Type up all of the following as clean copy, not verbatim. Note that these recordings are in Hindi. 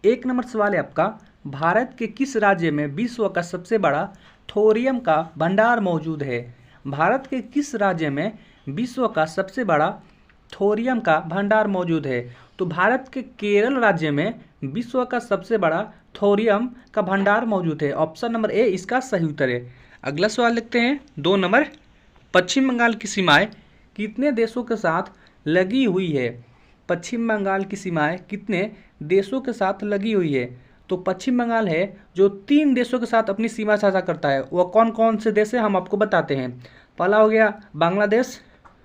एक नंबर सवाल है आपका, भारत के किस राज्य में विश्व का सबसे बड़ा थोरियम का भंडार मौजूद है? भारत के किस राज्य में विश्व का सबसे बड़ा थोरियम का भंडार मौजूद है? तो भारत के केरल राज्य में विश्व का सबसे बड़ा थोरियम का भंडार मौजूद है। ऑप्शन नंबर ए इसका सही उत्तर है। अगला सवाल लिखते हैं 2 नंबर, पश्चिम बंगाल की सीमाएं कितने देशों के साथ लगी हुई है? पश्चिम बंगाल की सीमाएं कितने देशों के साथ लगी हुई है? तो पश्चिम बंगाल है जो 3 देशों के साथ अपनी सीमा साझा करता है। वह कौन कौन से देश है हम आपको बताते हैं। पहला हो गया बांग्लादेश,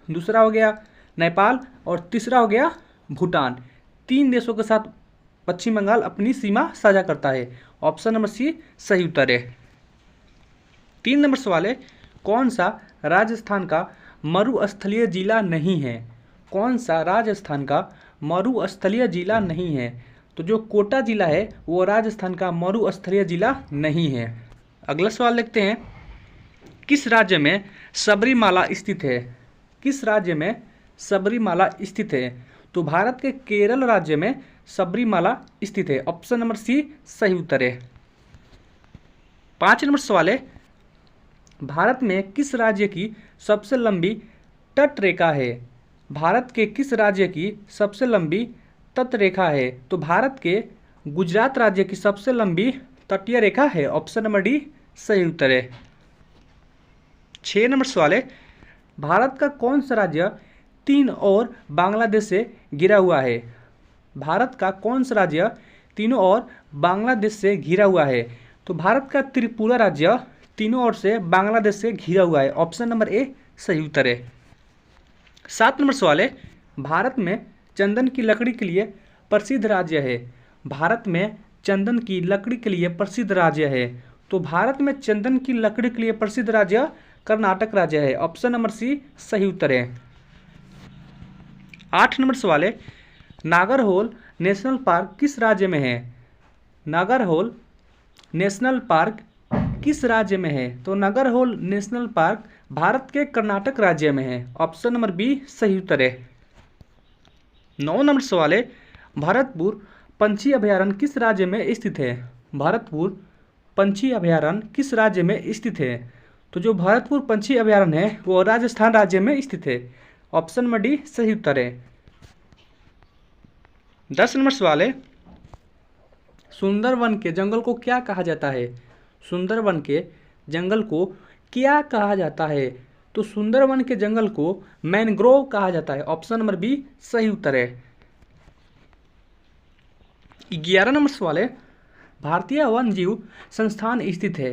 दूसरा हो गया नेपाल और तीसरा हो गया भूटान। 3 देशों के साथ पश्चिम बंगाल अपनी सीमा साझा करता है। ऑप्शन नंबर सी सही उत्तर है। 3 नंबर सवाल है, कौन सा राजस्थान का मरुस्थलीय जिला नहीं है? कौन सा राजस्थान का मरुस्थलीय जिला नहीं है? तो जो कोटा जिला है वो राजस्थान का मरुस्थलीय जिला नहीं है। अगला सवाल लिखते हैं, किस राज्य में सबरीमाला स्थित है? किस राज्य में सबरीमाला स्थित है? तो भारत के केरल राज्य में सबरीमाला स्थित है। ऑप्शन नंबर सी सही उत्तर है। 5 नंबर सवाल है, भारत में किस राज्य की सबसे लंबी तट रेखा है? भारत के किस राज्य की सबसे लंबी तट रेखा है? तो भारत के गुजरात राज्य की सबसे लंबी तटीय रेखा है। ऑप्शन नंबर डी सही उत्तर है। 6 नंबर सवाल है, भारत का कौन सा राज्य 3 और बांग्लादेश से घिरा हुआ है? भारत का कौन सा राज्य तीनों ओर बांग्लादेश से घिरा हुआ है? तो भारत का त्रिपुरा राज्य तीनों ओर से बांग्लादेश से घिरा हुआ है। ऑप्शन नंबर ए सही उत्तर है। 7 नंबर सवाल है, भारत में चंदन की लकड़ी के लिए प्रसिद्ध राज्य है? भारत में चंदन की लकड़ी के लिए प्रसिद्ध राज्य है। तो भारत में चंदन की लकड़ी के लिए प्रसिद्ध राज्य कर्नाटक राज्य है। ऑप्शन नंबर सी सही उत्तर है। 8 नंबर सवाल है, नागरहोल नेशनल पार्क किस राज्य में है? नागरहोल नेशनल पार्क किस राज्य में है? तो नागरहोल नेशनल पार्क भारत के कर्नाटक राज्य में है। ऑप्शन नंबर बी सही उत्तर है। 9 नंबर सवाल है, भरतपुर पंछी अभयारण्य किस राज्य में स्थित है? भरतपुर पंछी अभयारण्य किस राज्य में स्थित है? तो जो भरतपुर पंछी अभयारण्य है वो राजस्थान राज्य में स्थित है। ऑप्शन नंबर डी सही उत्तर है। 10 नंबर सवाल है, सुंदरवन के जंगल को क्या कहा जाता है? सुंदरवन के जंगल को क्या कहा जाता है? तो सुंदरवन के जंगल को मैनग्रोव कहा जाता है। ऑप्शन नंबर बी सही उत्तर है। 11 नंबर सवाल है, भारतीय वन जीव संस्थान स्थित है?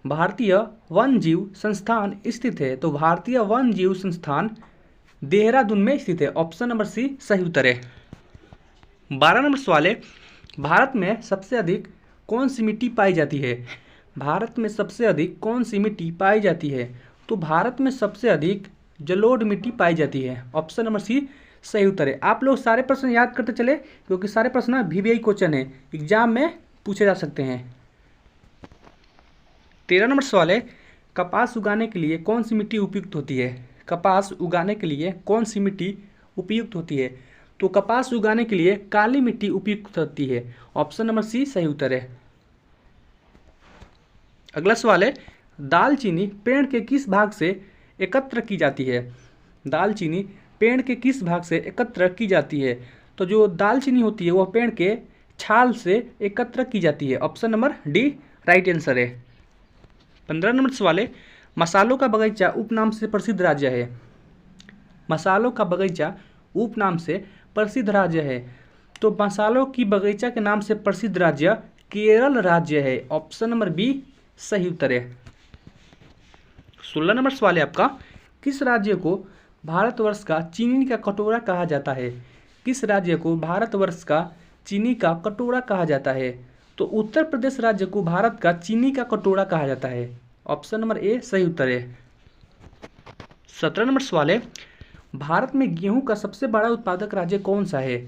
भारतीय वन जीव संस्थान स्थित है। तो भारतीय वन जीव संस्थान देहरादून में स्थित है। ऑप्शन नंबर सी सही उत्तर है। 12 नंबर सवाल है, भारत में सबसे अधिक कौन सी मिट्टी पाई जाती है? भारत में सबसे अधिक कौन सी मिट्टी पाई जाती है? तो भारत में सबसे अधिक जलोढ़ मिट्टी पाई जाती है। ऑप्शन नंबर सी सही उत्तर है। आप लोग सारे प्रश्न याद करते चले क्योंकि सारे प्रश्न VVI क्वेश्चन है, एग्जाम में पूछे जा सकते हैं। 13 नंबर सवाल है, कपास उगाने के लिए कौन सी मिट्टी उपयुक्त होती है? कपास उगाने के लिए कौन सी मिट्टी उपयुक्त होती है? तो कपास उगाने के लिए काली मिट्टी उपयुक्त होती है। ऑप्शन नंबर सी सही उत्तर है। अगला सवाल है, दालचीनी पेड़ के किस भाग से एकत्र की जाती है? दालचीनी पेड़ के किस भाग से एकत्र की जाती है? तो जो दालचीनी होती है वह पेड़ के छाल से एकत्र की जाती है। Option number D right answer है। 15 नंबर सवाल है, मसालों का बगीचा उपनाम से प्रसिद्ध राज्य है? मसालों का बगीचा उपनाम से प्रसिद्ध राज्य है। तो मसालों की बगीचा के नाम से प्रसिद्ध राज्य केरल राज्य है। ऑप्शन नंबर बी सही उत्तर है। 16 नंबर सवाल है आपका, किस राज्य को भारतवर्ष का चीनी का कटोरा कहा जाता है? किस राज्य को भारतवर्ष का चीनी का कटोरा कहा जाता है? तो उत्तर प्रदेश राज्य को भारत का चीनी का कटोरा कहा जाता है। ऑप्शन नंबर ए सही उत्तर है। 17 नंबर सवाल है, भारत में गेहूं का सबसे बड़ा उत्पादक राज्य कौन सा है?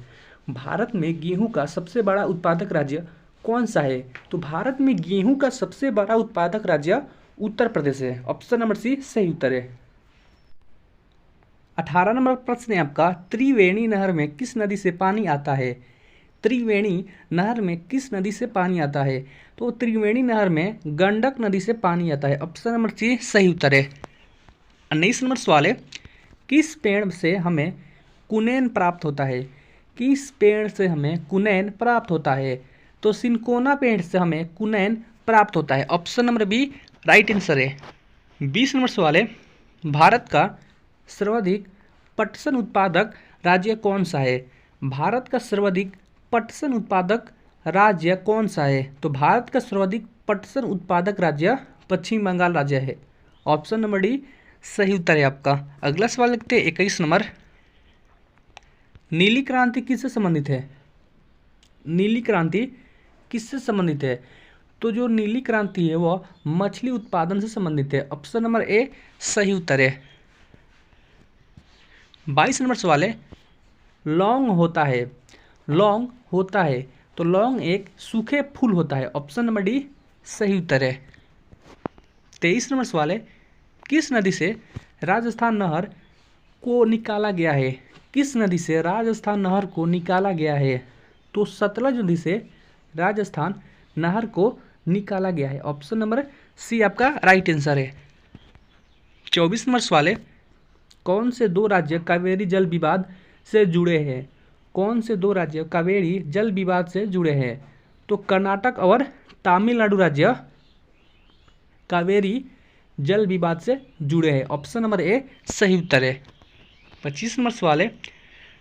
भारत में गेहूं का सबसे बड़ा उत्पादक राज्य कौन सा है? तो भारत में गेहूं का सबसे बड़ा उत्पादक राज्य उत्तर प्रदेश है। ऑप्शन नंबर सी सही उत्तर है। 18 नंबर प्रश्न है आपका, त्रिवेणी नहर में किस नदी से पानी आता है? त्रिवेणी नहर में किस नदी से पानी आता है? तो त्रिवेणी नहर में गंडक नदी से पानी आता है। ऑप्शन नंबर सी सही उत्तर है। 19 नंबर सवाल है, किस पेड़ से हमें कुनैन प्राप्त होता है? किस पेड़ से हमें कुनैन प्राप्त होता है? तो सिनकोना पेड़ से हमें कुनैन प्राप्त होता है। Option number B right answer है। 20 नंबर सवाल है, भारत का सर्वाधिक पटसन उत्पादक राज्य कौन सा है? भारत का सर्वाधिक पटसन उत्पादक राज्य कौन सा है? तो भारत का सर्वाधिक पटसन उत्पादक राज्य पश्चिम बंगाल राज्य है। ऑप्शन नंबर डी सही उत्तर है आपका। अगला सवाल लिखते हैं 21 नंबर, नीली क्रांति किससे संबंधित है? नीली क्रांति किससे संबंधित है? तो जो नीली क्रांति है वह मछली उत्पादन से संबंधित है। ऑप्शन नंबर ए सही उत्तर है। 22 नंबर सवाल है, लौंग होता है, लौंग होता है, तो लौंग एक सूखे फूल होता है। ऑप्शन नंबर डी सही उत्तर है। 23 नंबर सवाल है, किस नदी से राजस्थान नहर को निकाला गया है? किस नदी से राजस्थान नहर को निकाला गया है? तो सतलज नदी से राजस्थान नहर को निकाला गया है। ऑप्शन नंबर सी आपका राइट आंसर है। 24 नंबर सवाल है, कौन से दो राज्य कावेरी जल विवाद से जुड़े हैं? कौन से दो राज्य कावेरी जल विवाद से जुड़े हैं? तो कर्नाटक और तमिलनाडु राज्य कावेरी जल विवाद से जुड़े हैं। ऑप्शन नंबर ए सही उत्तर है। 25 नंबर सवाल है,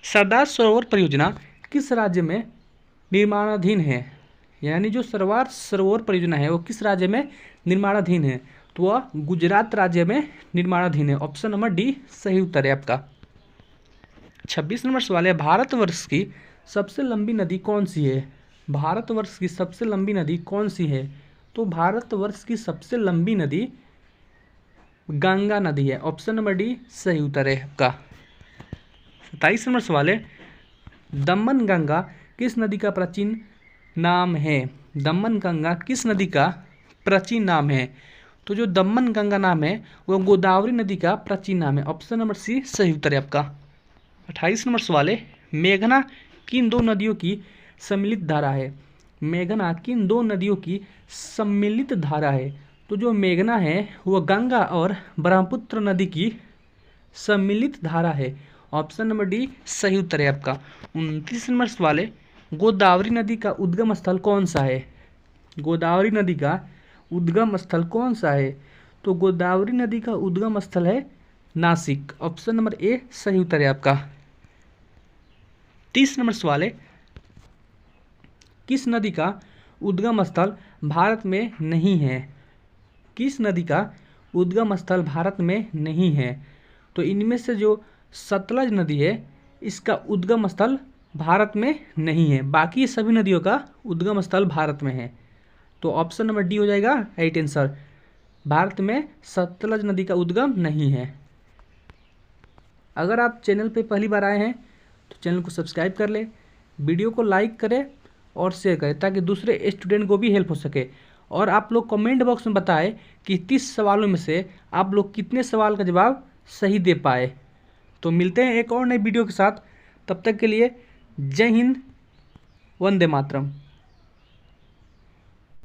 सरदार सरोवर परियोजना किस राज्य में निर्माणाधीन है? यानी जो सरदार सरोवर परियोजना है वो किस राज्य में निर्माणाधीन है? तो वह गुजरात राज्य में निर्माणाधीन है। ऑप्शन नंबर डी सही उत्तर है आपका। 26 नंबर सवाल है, भारतवर्ष की सबसे लंबी नदी कौन सी है? भारतवर्ष की सबसे लंबी नदी कौन सी है? तो भारतवर्ष की सबसे लंबी नदी गंगा नदी है। ऑप्शन नंबर डी सही उत्तर है आपका। 27 नंबर सवाल है, दमन गंगा किस नदी का प्राचीन नाम है? दमन गंगा किस नदी का प्राचीन नाम है? तो जो दमन गंगा नाम है वो गोदावरी नदी का प्राचीन नाम है। ऑप्शन नंबर सी सही उत्तर है आपका। 28 नंबर सवाल है, मेघना किन दो नदियों की सम्मिलित धारा है? मेघना किन दो नदियों की सम्मिलित धारा है? तो जो मेघना है वह गंगा और ब्रह्मपुत्र नदी की सम्मिलित धारा है। ऑप्शन नंबर डी सही उत्तर है आपका। 29 नंबर सवाल है, गोदावरी नदी का उद्गम स्थल कौन सा है? गोदावरी नदी का उद्गम स्थल कौन सा है? तो गोदावरी नदी का उद्गम स्थल है नासिक। ऑप्शन नंबर ए सही उत्तर है आपका। 30 नंबर सवाल है, किस नदी का उद्गम स्थल भारत में नहीं है? किस नदी का उद्गम स्थल भारत में नहीं है? तो इनमें से जो सतलज नदी है इसका उद्गम स्थल भारत में नहीं है, बाकी सभी नदियों का उद्गम स्थल भारत में है। तो ऑप्शन नंबर डी हो जाएगा राइट आंसर। भारत में सतलज नदी का उद्गम नहीं है। अगर आप चैनल पे पहली बार आए हैं तो चैनल को सब्सक्राइब कर लें, वीडियो को लाइक करें और शेयर करें ताकि दूसरे स्टूडेंट को भी हेल्प हो सके। और आप लोग कमेंट बॉक्स में बताएं कि 30 सवालों में से आप लोग कितने सवाल का जवाब सही दे पाए। तो मिलते हैं एक और नई वीडियो के साथ, तब तक के लिए जय हिंद, वंदे मातरम।